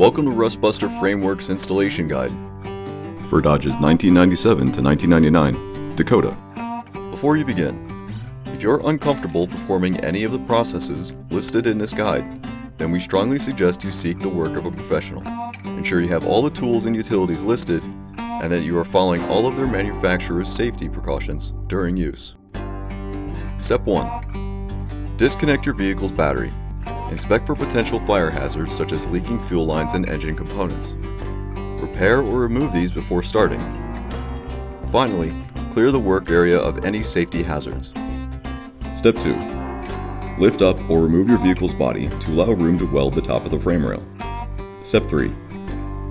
Welcome to Rustbuster Frameworks Installation Guide for Dodge's 1997 to 1999 Dakota. Before you begin, if you're uncomfortable performing any of the processes listed in this guide, then we strongly suggest you seek the work of a professional. Ensure you have all the tools and utilities listed and that you are following all of their manufacturer's safety precautions during use. Step 1. Disconnect your vehicle's battery. Inspect for potential fire hazards such as leaking fuel lines and engine components. Repair or remove these before starting. Finally, clear the work area of any safety hazards. Step 2. Lift up or remove your vehicle's body to allow room to weld the top of the frame rail. Step 3.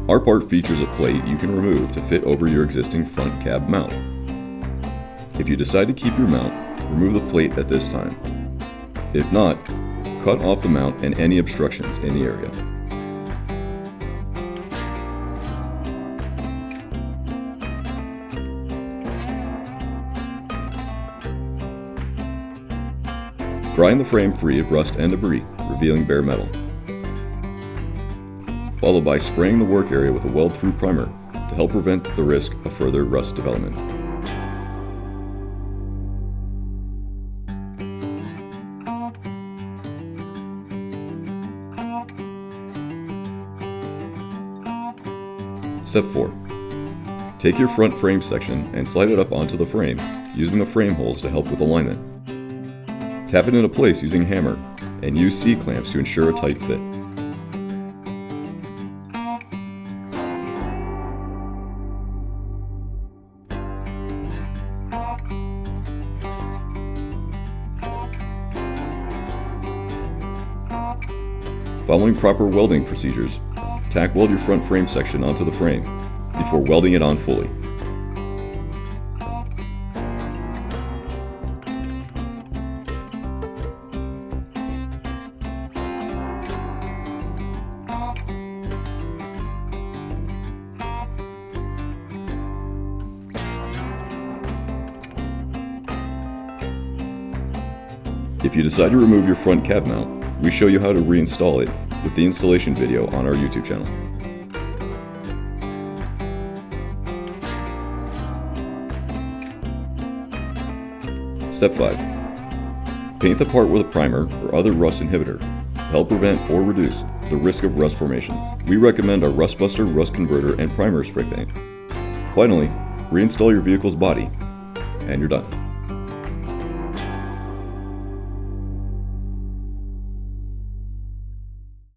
Our part features a plate you can remove to fit over your existing front cab mount. If you decide to keep your mount, remove the plate at this time. If not, cut off the mount and any obstructions in the area. Grind the frame free of rust and debris, revealing bare metal. Followed by spraying the work area with a weld-through primer to help prevent the risk of further rust development. Step 4. Take your front frame section and slide it up onto the frame, using the frame holes to help with alignment. Tap it into place using a hammer, and use C-clamps to ensure a tight fit. Following proper welding procedures, tack weld your front frame section onto the frame before welding it on fully. If you decide to remove your front cab mount, we show you how to reinstall it with the installation video on our YouTube channel. Step 5. Paint the part with a primer or other rust inhibitor to help prevent or reduce the risk of rust formation. We recommend our Rustbuster Rust Converter and Primer Spray Paint. Finally, reinstall your vehicle's body, and you're done.